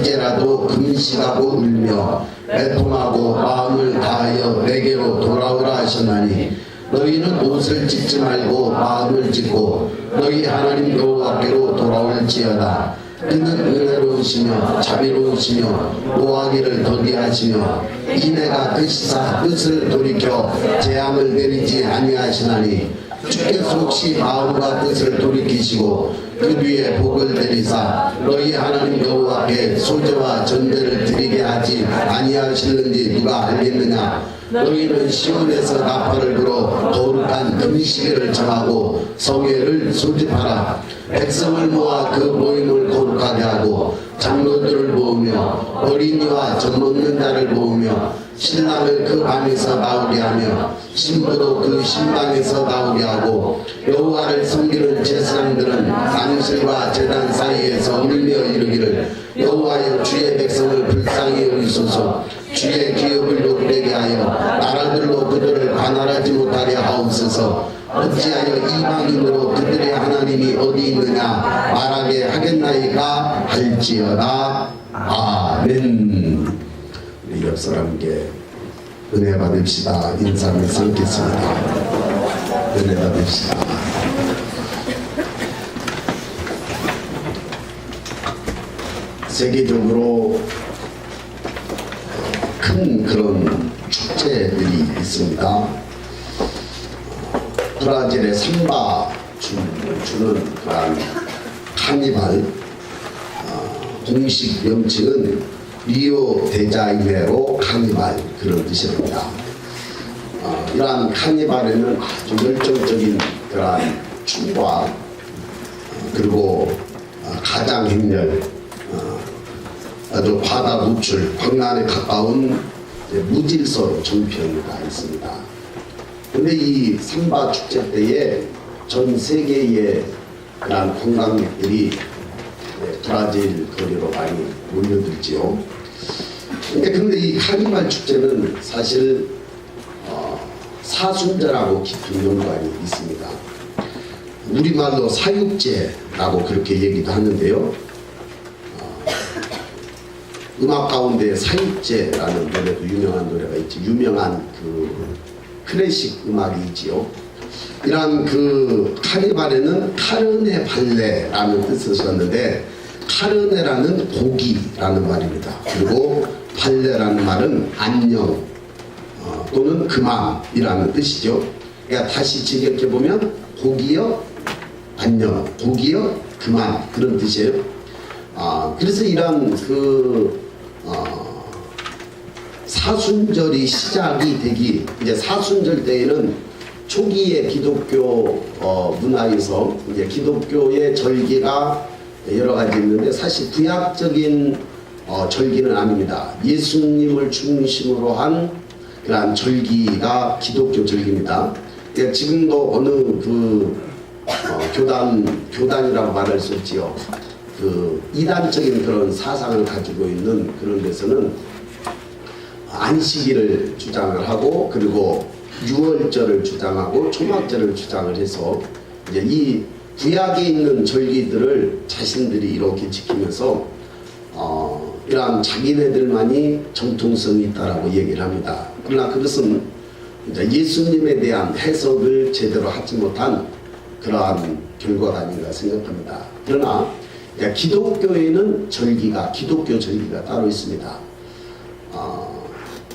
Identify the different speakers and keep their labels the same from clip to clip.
Speaker 1: 이제라도 금식하고 울며 애통하고 마음을 다하여 내게로 돌아오라 하셨나니 너희는 옷을 찢지 말고 마음을 찢고 너희 하나님 여호와께로 돌아올지어다. 그는 은혜로우시며 자비로우시며 노하기를 더디하시며 이내가 뜻이사 뜻을 돌이켜 재앙을 내리지 아니하시나니 주께서 혹시 마음과 뜻을 돌이키시고 그 뒤에 복을 내리사 너희 하나님 여호와께 소제와 전제를 드리게 하지 아니하실는지 누가 알겠느냐. 너희는 시온에서 나팔을 불어 거룩한 금시계를 정하고 성회를 소집하라. 백성을 모아 그 모임을 거룩하게 하고 장로들을 모으며 어린이와 젖먹는 자를 모으며 신랑을 그 방에서 나오게 하며 신부도 그 신방에서 나오게 하고 여호와를 섬기는 제사장들은 당실과 제단 사이에서 울며 이르기를 여호와여 주의 백성을 불쌍히 여기소서. 주의 기업을 욕되게 하여 나라들로 그들을 관할하지 못하게 하옵소서. 어찌하여 이방인으로 그들의 하나님이 어디 있느냐 말하게 하겠나이까 할지어다. 아멘. 우리 옆 사람께 은혜 받읍시다. 인사를 삼겠습니다. 은혜 받읍시다. 세계적으로 큰 그런 축제들이 있습니다. 브라질의 삼바 주는 그런 카니발, 공식 명칭은 리오 데자이네로 카니발 그런 뜻입니다. 이러한 카니발에는 아주 열정적인 그러한 춤과 그리고 가장 행렬, 아주 바다 노출, 광란에 가까운 무질서로 전편가 있습니다. 근데 이 삼바 축제 때에 전 세계의 그런 관광객들이 브라질 거리로 많이 몰려들지요. 근데 이 카니발 축제는 사실 사순절하고 깊은 연관이 있습니다. 우리말로 사육제라고 그렇게 얘기도 하는데요. 음악 가운데 사육제라는 노래도 유명한 노래가 있지. 유명한 그 클래식 음악이 있지요. 이러한 그 카니발에는 카르네 발레라는 뜻을 썼는데 카르네라는 고기라는 말입니다. 그리고 발레라는 말은 안녕 또는 그만이라는 뜻이죠. 그러니까 다시 직역해 보면 고기여 안녕, 고기여 그만 그런 뜻이에요. 그래서 이런 사순절이 시작이 되기, 이제 사순절 때에는 초기의 기독교 문화에서 이제 기독교의 절기가 여러 가지 있는데 사실 구약적인 절기는 아닙니다. 예수님을 중심으로 한 그러한 절기가 기독교 절기입니다. 그러니까 지금도 어느 교단이라고 말할 수 없지요. 그 이단적인 그런 사상을 가지고 있는 그런 데서는 안식일을 주장을 하고 그리고 유월절을 주장하고 초막절을 주장을 해서 이제 이 구약에 있는 절기들을 자신들이 이렇게 지키면서 이러한 자기네들만이 정통성이 있다라고 얘기를 합니다. 그러나 그것은 이제 예수님에 대한 해석을 제대로 하지 못한 그러한 결과가 아닌가 생각합니다. 그러나 기독교에는 기독교 절기가 따로 있습니다.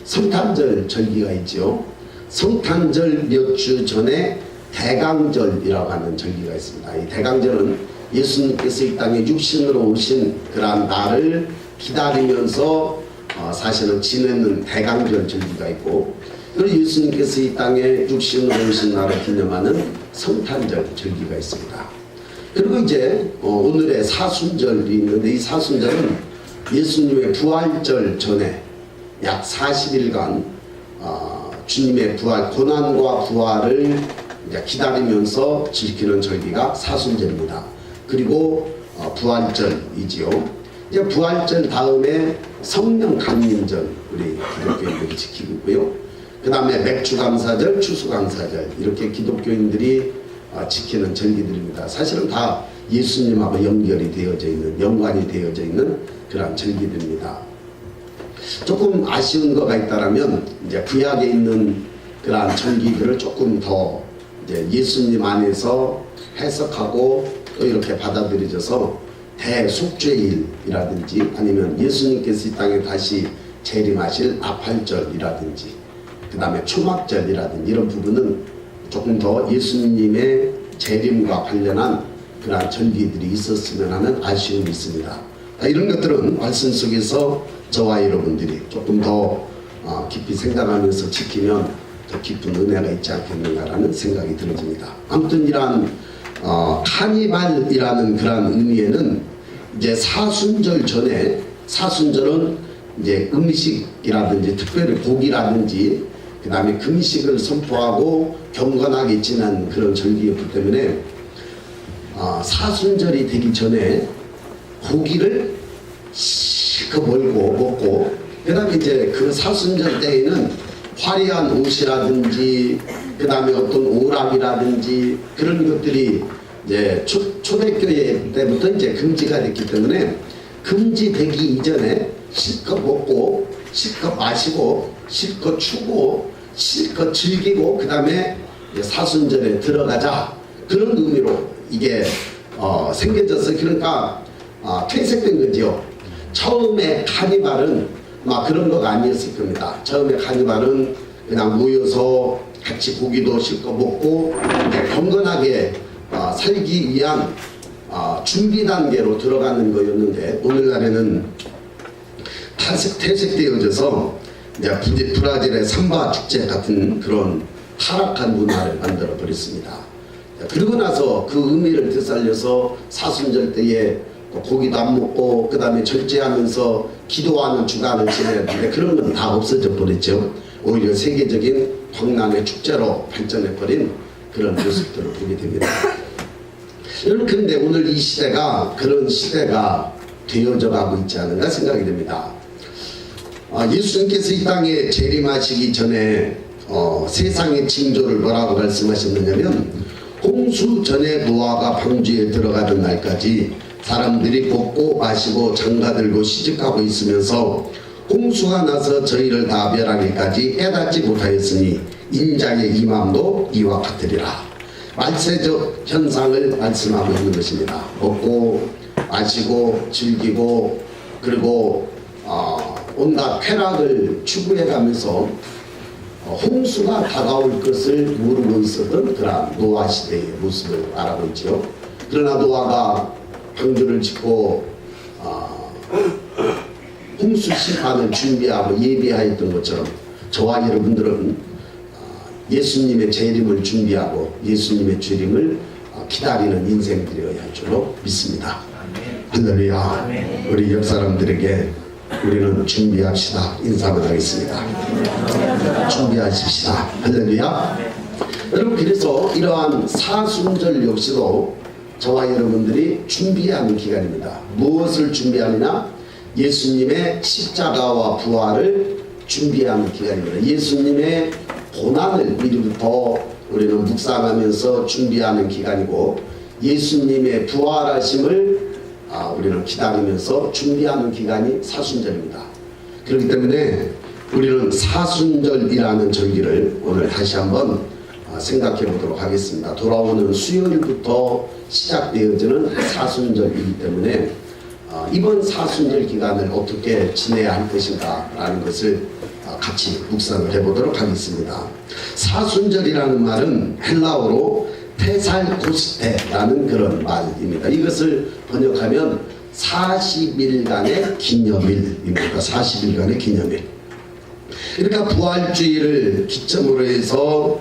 Speaker 1: 성탄절 절기가 있죠. 성탄절 몇 주 전에 대강절이라고 하는 절기가 있습니다. 이 대강절은 예수님께서 이 땅에 육신으로 오신 그러한 날을 기다리면서 사실은 지내는 대강절 절기가 있고, 그리고 예수님께서 이 땅에 육신으로 오신 날을 기념하는 성탄절 절기가 있습니다. 그리고 이제 오늘의 사순절이 있는데 이 사순절은 예수님의 부활절 전에 약 40일간 주님의 부활, 고난과 부활을 이제 기다리면서 지키는 절기가 사순절입니다. 그리고 부활절이지요. 이제 부활절 다음에 성령 강림절 우리 기독교인들이 지키고 있고요. 그 다음에 맥주감사절, 추수감사절 이렇게 기독교인들이 지키는 절기들입니다. 사실은 다 예수님하고 연관이 되어져 있는 그런 절기들입니다. 조금 아쉬운 거가 있다라면 이제 구약에 있는 그러한 절기들을 조금 더 이제 예수님 안에서 해석하고 또 이렇게 받아들여져서 대속죄일이라든지 아니면 예수님께서 이 땅에 다시 재림하실 아팔절이라든지 그 다음에 초막절이라든지 이런 부분은 조금 더 예수님의 재림과 관련한 그러한 절기들이 있었으면 하는 아쉬움이 있습니다. 이런 것들은 말씀 속에서 저와 여러분들이 조금 더 깊이 생각하면서 지키면 더 깊은 은혜가 있지 않겠는가라는 생각이 들어집니다. 아무튼 이러한 카니발이라는 그런 의미에는 이제 사순절 전에, 사순절은 이제 음식이라든지 특별히 고기라든지 그 다음에 금식을 선포하고 경건하게 지난 그런 절기였기 때문에 사순절이 되기 전에 고기를 실컷 몰고 먹고 그 다음에 이제 그 사순절 때에는 화려한 옷이라든지 그 다음에 어떤 오락이라든지 그런 것들이 이제 초대교회 때부터 이제 금지가 됐기 때문에 금지되기 이전에 실컷 먹고 실컷 마시고 실컷 추고 실컷 즐기고 그 다음에 사순절에 들어가자 그런 의미로 이게 생겨져서 그러니까 퇴색된 거죠. 처음에 카니발은 막 그런 거가 아니었을 겁니다. 처음에 카니발은 그냥 모여서 같이 고기도 실컷 먹고 경건하게 살기 위한 준비 단계로 들어가는 거였는데 오늘날에는 퇴색되어져서 이제 브라질의 삼바 축제 같은 그런 타락한 문화를 만들어 버렸습니다. 그러고 나서 그 의미를 되살려서 사순절 때에 고기도 안 먹고 그 다음에 절제하면서 기도하는 주간을 지내야 되는데 그런 건 다 없어져 버렸죠. 오히려 세계적인 광란의 축제로 발전해버린 그런 모습들을 보게 됩니다. 여러분 그런데 오늘 이 시대가 그런 시대가 되어져 가고 있지 않은가 생각이 됩니다. 예수님께서 이 땅에 재림하시기 전에 세상의 징조를 뭐라고 말씀하셨느냐면 홍수 전에 노아가 방주에 들어가던 날까지 사람들이 먹고 마시고 장가들고 시집가고 있으면서 홍수가 나서 저희를 다 멸하기까지 깨닫지 못하였으니 인자의 임함도 이와 같으리라. 말세적 현상을 말씀하고 있는 것입니다. 먹고 마시고 즐기고 그리고 온갖 쾌락을 추구해가면서 홍수가 다가올 것을 모르고 있었던 그런 노아 시대의 모습을 알아보죠. 그러나 노아가 방주를 짓고 홍수 심판을 준비하고 예비하였던 것처럼 저와 여러분들은 예수님의 재림을 준비하고 예수님의 재림을 기다리는 인생들이어야 할 줄로 믿습니다. 할렐루야. 우리 옆 사람들에게 우리는 준비합시다. 인사를 하겠습니다. 준비하십시다. 할렐루야. 여러분 그래서 이러한 사순절 역시도 저와 여러분들이 준비해야 하는 기간입니다. 무엇을 준비하느냐? 예수님의 십자가와 부활을 준비해야 하는 기간입니다. 예수님의 고난을 미리부터 우리는 묵상하면서 준비하는 기간이고 예수님의 부활하심을 우리는 기다리면서 준비하는 기간이 사순절입니다. 그렇기 때문에 우리는 사순절이라는 절기를 오늘 다시 한번 생각해 보도록 하겠습니다. 돌아오는 수요일부터 시작되어지는 사순절이기 때문에 이번 사순절 기간을 어떻게 지내야 할 것인가 라는 것을 같이 묵상을 해보도록 하겠습니다. 사순절이라는 말은 헬라어로 테살코스테라는 그런 말입니다. 이것을 번역하면 40일간의 기념일입니다. 40일간의 기념일. 그러니까 부활주의를 기점으로 해서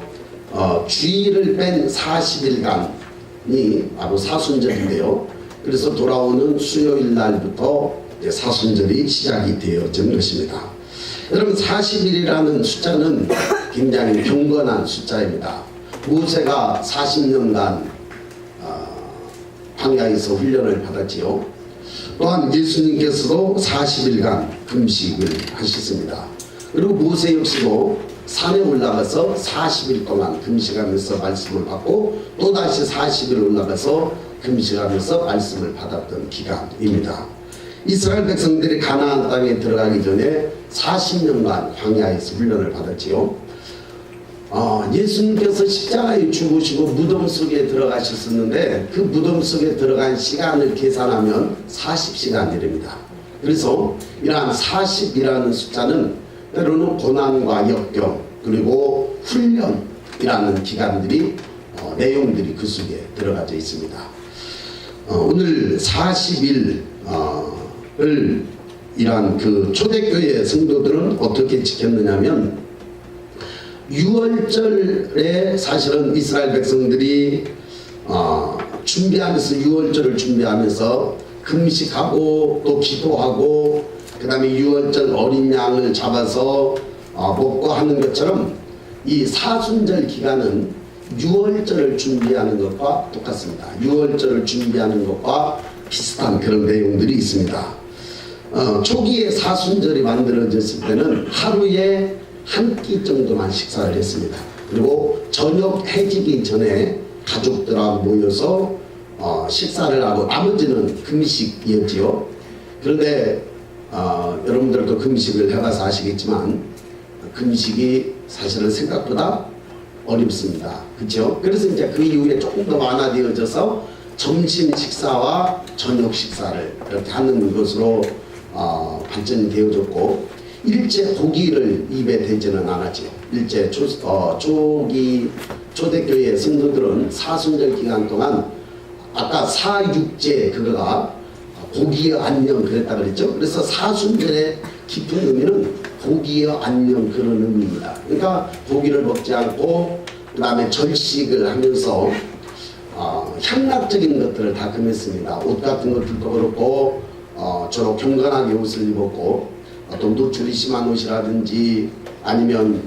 Speaker 1: 주일을 뺀 40일간이 바로 사순절인데요. 그래서 돌아오는 수요일 날부터 사순절이 시작이 되어진 것입니다. 여러분 40일이라는 숫자는 굉장히 경건한 숫자입니다. 모세가 40년간 광야에서 훈련을 받았지요. 또한 예수님께서도 40일간 금식을 하셨습니다. 그리고 모세 역시도 산에 올라가서 40일 동안 금식하면서 말씀을 받고 또다시 40일 올라가서 금식하면서 말씀을 받았던 기간입니다. 이스라엘 백성들이 가나안 땅에 들어가기 전에 40년간 광야에서 훈련을 받았지요. 예수님께서 십자가에 죽으시고 무덤 속에 들어가셨었는데 그 무덤 속에 들어간 시간을 계산하면 40시간이랍니다. 그래서 이러한 40이라는 숫자는 때로는 고난과 역경 그리고 훈련이라는 기간들이 내용들이 그 속에 들어가져 있습니다. 오늘 40일을 이러한 그 초대교회 성도들은 어떻게 지켰느냐면 6월절에 사실은 이스라엘 백성들이 준비하면서 6월절을 준비하면서 금식하고 또 기도하고 그 다음에 6월절 어린 양을 잡아서 먹고 하는 것처럼 이 사순절 기간은 6월절을 준비하는 것과 똑같습니다. 6월절을 준비하는 것과 비슷한 그런 내용들이 있습니다. 초기에 사순절이 만들어졌을 때는 하루에 한 끼 정도만 식사를 했습니다. 그리고 저녁 해지기 전에 가족들하고 모여서 식사를 하고 나머지는 금식이었지요. 그런데 여러분들도 금식을 해봐서 아시겠지만 금식이 사실은 생각보다 어렵습니다. 그렇죠? 그래서 이제 그 이후에 조금 더 완화되어져서 점심 식사와 저녁 식사를 이렇게 하는 것으로 발전이 되어졌고 일제 고기를 입에 대지는 않았죠. 일제 초기 초대교회 성도들은 사순절 기간 동안 아까 사육제 그거가 고기여 안녕 그랬다 그랬죠. 그래서 사순절의 깊은 의미는 고기여 안녕 그런 의미입니다. 그러니까 고기를 먹지 않고 그 다음에 절식을 하면서 향락적인 것들을 다 금했습니다. 옷 같은 것들도 그렇고 주로 경건하게 옷을 입었고 어떤 노출이 심한 옷이라든지 아니면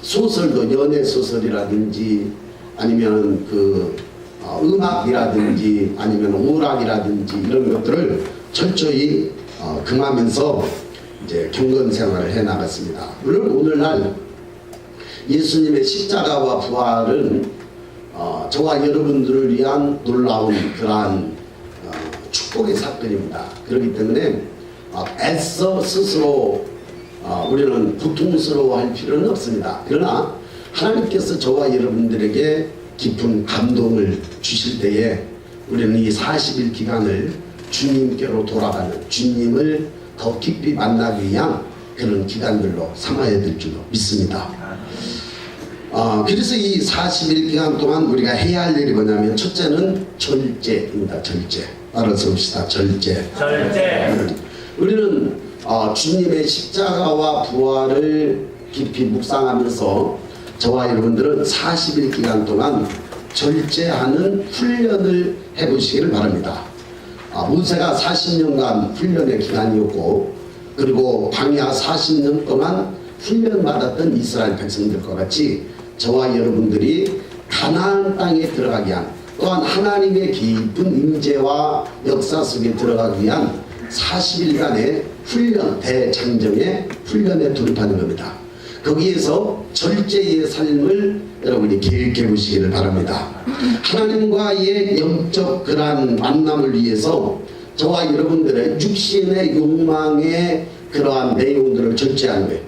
Speaker 1: 소설도 연애 소설이라든지 아니면 그 음악이라든지 아니면 오락이라든지 이런 것들을 철저히 금하면서 이제 경건 생활을 해 나갔습니다. 물론 오늘날 예수님의 십자가와 부활은 저와 여러분들을 위한 놀라운 그러한 축복의 사건입니다. 그렇기 때문에 애써 스스로 우리는 고통스러워할 필요는 없습니다. 그러나 하나님께서 저와 여러분들에게 깊은 감동을 주실 때에 우리는 이 40일 기간을 주님께로 돌아가는 주님을 더 깊이 만나기 위한 그런 기간들로 삼아야 될 줄로 믿습니다. 그래서 이 40일 기간 동안 우리가 해야 할 일이 뭐냐면 첫째는 절제입니다. 절제. 따라서 봅시다. 절제. 우리는 주님의 십자가와 부활을 깊이 묵상하면서 저와 여러분들은 40일 기간 동안 절제하는 훈련을 해보시기를 바랍니다. 모세가 40년간 훈련의 기간이었고 그리고 광야 40년 동안 훈련받았던 이스라엘 백성들과 같이 저와 여러분들이 가나안 땅에 들어가기 위한 또한 하나님의 깊은 임재와 역사 속에 들어가기 위한 40일간의 훈련, 대장정의 훈련에 돌입하는 겁니다. 거기에서 절제의 삶을 여러분이 계획해 보시기를 바랍니다. 하나님과의 영적 그러한 만남을 위해서 저와 여러분들의 육신의 욕망의 그러한 내용들을 절제하는 거예요.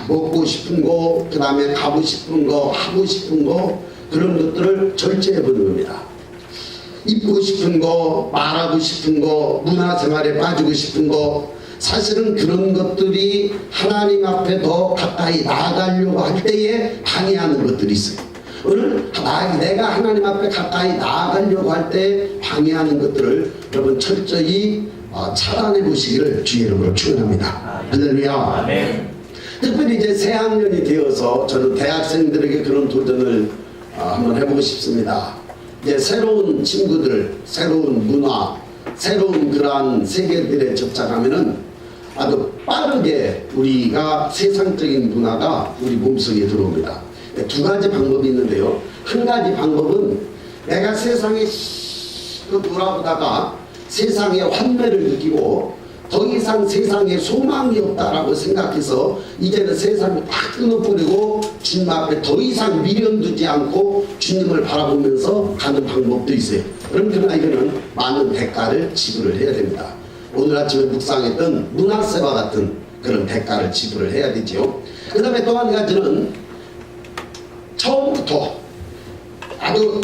Speaker 1: 먹고 싶은 거, 그 다음에 가고 싶은 거, 하고 싶은 거 그런 것들을 절제해 보는 겁니다. 입고 싶은 거, 말하고 싶은 거, 문화생활에 빠지고 싶은 거 사실은 그런 것들이 하나님 앞에 더 가까이 나아가려고 할 때에 방해하는 것들이 있어요. 오늘 내가 하나님 앞에 가까이 나아가려고 할 때 방해하는 것들을 여러분 철저히 차단해 보시기를 주의 이름으로 축원합니다. 할렐루야. 특별히 이제 새 학년이 되어서 저는 대학생들에게 그런 도전을 한번 해보고 싶습니다. 이제 새로운 친구들, 새로운 문화, 새로운 그러한 세계들에 접촉하면은 아주 빠르게 우리가 세상적인 문화가 우리 몸속에 들어옵니다. 두 가지 방법이 있는데요. 한 가지 방법은 내가 세상에 돌아보다가 세상의 환멸을 느끼고 더 이상 세상에 소망이 없다라고 생각해서 이제는 세상을 딱 끊어버리고 주님 앞에 더 이상 미련 두지 않고 주님을 바라보면서 가는 방법도 있어요. 그러나 이거는 많은 대가를 지불을 해야 됩니다. 오늘 아침에 묵상했던 므낫세와 같은 그런 대가를 지불을 해야 되죠. 그 다음에 또 한 가지는 처음부터 아주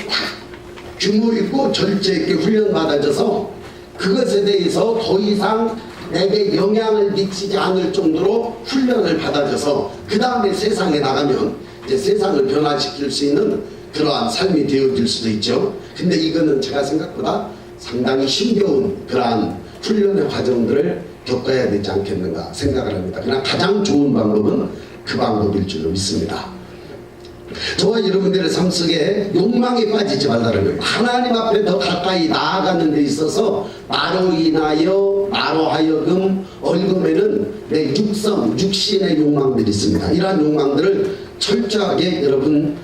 Speaker 1: 규모 있고 절제 있게 훈련받아져서 그것에 대해서 더 이상 내게 영향을 미치지 않을 정도로 훈련을 받아줘서 그 다음에 세상에 나가면 이제 세상을 변화시킬 수 있는 그러한 삶이 되어질 수도 있죠. 근데 이거는 제가 생각보다 상당히 힘겨운 그러한 훈련의 과정들을 겪어야 되지 않겠는가 생각을 합니다. 그러나 가장 좋은 방법은 그 방법일 줄로 믿습니다. 저와 여러분들의 삶 속에 욕망에 빠지지 말라는 거예요. 하나님 앞에 더 가까이 나아가는 데 있어서 나로 하여금 얽으면은 내 육신의 욕망들이 있습니다. 이러한 욕망들을 철저하게 여러분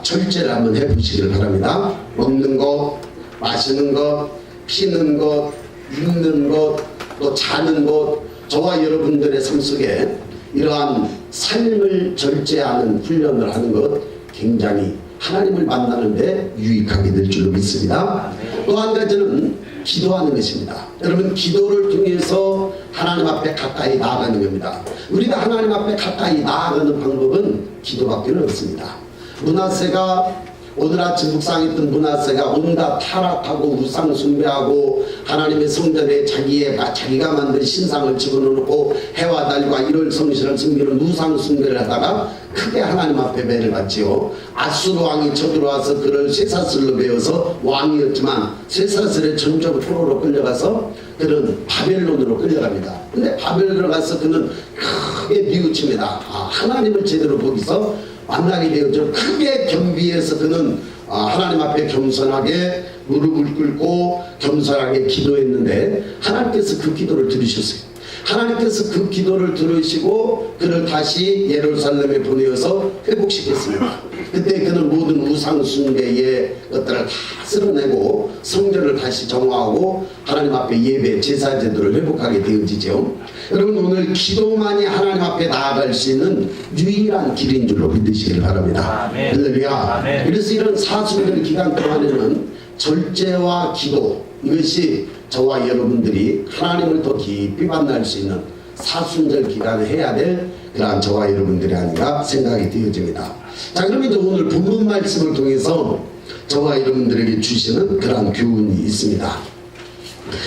Speaker 1: 절제를 한번 해보시길 바랍니다. 먹는 것, 마시는 것, 피는 것, 입는 것, 또 자는 것, 저와 여러분들의 삶 속에 이러한 삶을 절제하는 훈련을 하는 것 굉장히 하나님을 만나는데 유익하게 될 줄로 믿습니다. 또 한 가지는 기도하는 것입니다. 여러분, 기도를 통해서 하나님 앞에 가까이 나아가는 겁니다. 우리가 하나님 앞에 가까이 나아가는 방법은 기도밖에 없습니다. 므낫세가 오늘 아침 묵상했던 므낫세가 온갖 타락하고 우상 숭배하고 하나님의 성전에 자기가 만든 신상을 집어넣고 해와 달과 일월 성신을 섬기는 우상 숭배를 하다가 크게 하나님 앞에 매를 받지요. 아수르 왕이 쳐들어와서 그를 쇠사슬로 베어서 왕이었지만 쇠사슬에 점점 포로로 끌려가서 그는 바벨론으로 끌려갑니다. 근데 바벨론으로 가서 그는 크게 뉘우칩니다. 하나님을 제대로 보기서 만나게 되어져 크게 겸비해서 그는 하나님 앞에 겸손하게 무릎을 꿇고 겸손하게 기도했는데 하나님께서 그 기도를 들으셨어요. 하나님께서 그 기도를 들으시고 그를 다시 예루살렘에 보내어서 회복시켰습니다. 그때 그는 모든 우상 숭배의 것들을 다 쓸어내고 성전을 다시 정화하고 하나님 앞에 예배 제사 제도를 회복하게 되어지죠. 여러분, 오늘 기도만이 하나님 앞에 나아갈 수 있는 유일한 길인 줄로 믿으시길 바랍니다. 할렐루야. 그래서 이런 사순절 기간 동안에는 절제와 기도, 이것이 저와 여러분들이 하나님을 더 깊이 만날 수 있는 사순절 기간에 해야 될 그러한 저와 여러분들이 아닌가 생각이 되어집니다. 자, 그럼 이제 오늘 본문 말씀을 통해서 저와 여러분들에게 주시는 그러한 교훈이 있습니다.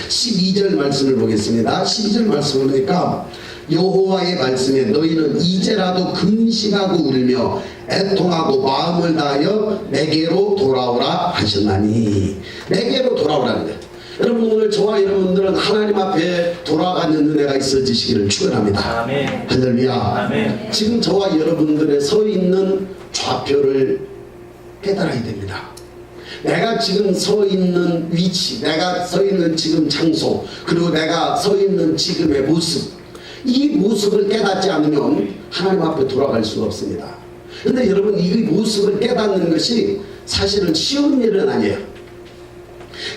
Speaker 1: 12절 말씀을 보겠습니다. 12절 말씀을 보니까 여호와의 말씀에 너희는 이제라도 금식하고 울며 애통하고 마음을 다하여 내게로 돌아오라 하셨나니. 내게로 돌아오라는 거예요. 여러분, 오늘 저와 여러분들은 하나님 앞에 돌아가는 은혜가 있어지시기를 축원합니다.
Speaker 2: 아멘.
Speaker 1: 할렐루야.
Speaker 2: 아멘.
Speaker 1: 지금 저와 여러분들의 서 있는 좌표를 깨달아야 됩니다. 내가 지금 서 있는 위치, 내가 서 있는 지금 장소, 그리고 내가 서 있는 지금의 모습, 이 모습을 깨닫지 않으면 하나님 앞에 돌아갈 수가 없습니다. 그런데 여러분, 이 모습을 깨닫는 것이 사실은 쉬운 일은 아니에요.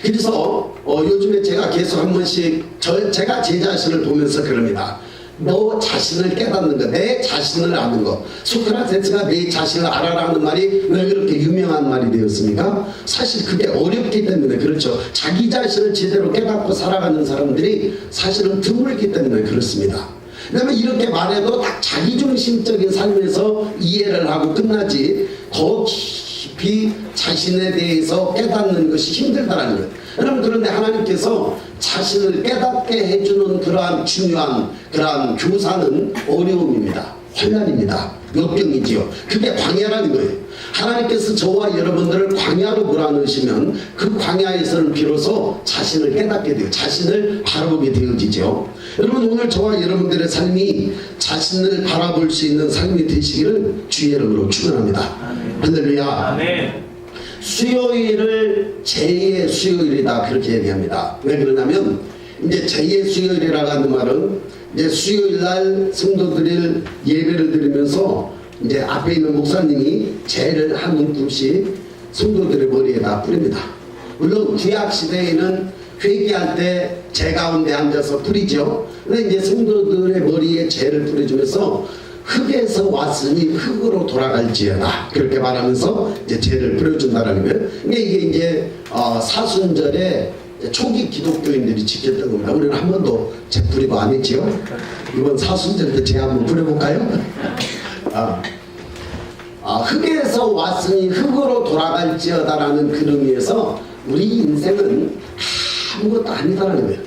Speaker 1: 그래서 요즘에 제가 계속 한 번씩 제가 제 자신을 보면서 그럽니다. 너 자신을 깨닫는 것, 내 자신을 아는 것. 소크라테스가 내 자신을 알아라는 말이 왜 그렇게 유명한 말이 되었습니까? 사실 그게 어렵기 때문에 그렇죠. 자기 자신을 제대로 깨닫고 살아가는 사람들이 사실은 드물기 때문에 그렇습니다. 그다음에 이렇게 말해도 딱 자기중심적인 삶에서 이해를 하고 끝나지 더 깊이 자신에 대해서 깨닫는 것이 힘들다는 거예요. 여러분, 그런데 하나님께서 자신을 깨닫게 해주는 그러한 중요한 그러한 교사는 어려움입니다. 환난입니다. 역경이지요. 그게 광야라는 거예요. 하나님께서 저와 여러분들을 광야로 몰아넣으시면 그 광야에서는 비로소 자신을 깨닫게 돼요. 자신을 바라보게 되어지죠. 여러분, 오늘 저와 여러분들의 삶이 자신을 바라볼 수 있는 삶이 되시기를 주의 이름으로 축원합니다. 할렐루야.
Speaker 2: 아멘.
Speaker 1: 수요일을 제2의 수요일이다, 그렇게 얘기합니다. 왜 그러냐면 이제 제2의 수요일이라고 하는 말은 이제 수요일 날 성도들이 예배를 드리면서 이제 앞에 있는 목사님이 제를 한 움큼씩 성도들의 머리에다 뿌립니다. 물론 구약 시대에는 회개할 때 제 가운데 앉아서 뿌리죠. 근데 이제 성도들의 머리에 제를 뿌려주면서 흙에서 왔으니 흙으로 돌아갈지어다, 그렇게 말하면서 이제 제를 뿌려준다는 거예요. 이게 이제 사순절의 초기 기독교인들이 지켰던 겁니다. 우리는 한 번도 제 부리고 안 했지요. 이번 사순절 때 제 한번 부려볼까요? 흙에서 왔으니 흙으로 돌아갈지어다라는 그 의미에서 우리 인생은 아무것도 아니다라는 거예요.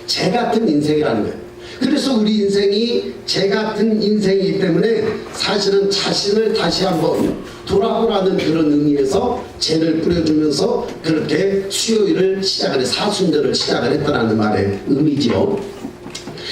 Speaker 1: 제 같은 인생이라는 거예요. 그래서 우리 인생이 제 같은 인생이기 때문에 사실은 자신을 다시 한번 돌아보라는 그런 의미에서 죄를 뿌려주면서 그렇게 수요일을 시작을 해, 사순절을 시작을 했다는 말의 의미지요.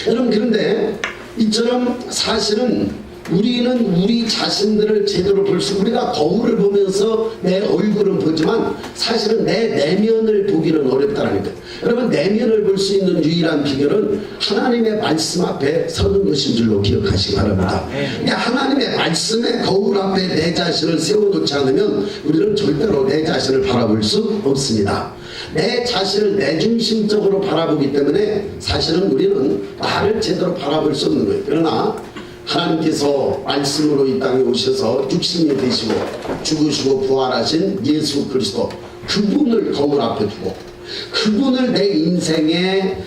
Speaker 1: 여러분, 그런데 이처럼 사실은 우리는 우리 자신들을 제대로 볼 수, 우리가 거울을 보면서 내 얼굴은 보지만 사실은 내 내면을 보기는 어렵다는 거예요. 여러분, 내면을 볼 수 있는 유일한 비결은 하나님의 말씀 앞에 서는 것인 줄로 기억하시기 바랍니다. 하나님의 말씀의 거울 앞에 내 자신을 세워놓지 않으면 우리는 절대로 내 자신을 바라볼 수 없습니다. 내 자신을 내중심적으로 바라보기 때문에 사실은 우리는 나를 제대로 바라볼 수 없는 거예요. 그러나 하나님께서 말씀으로 이 땅에 오셔서 육신이 되시고 죽으시고 부활하신 예수 그리스도, 그분을 거울 앞에 두고 그분을 내 인생의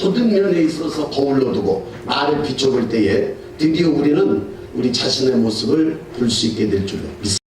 Speaker 1: 모든 면에 있어서 거울로 두고 나를 비춰볼 때에 드디어 우리는 우리 자신의 모습을 볼 수 있게 될 줄로 믿습니다.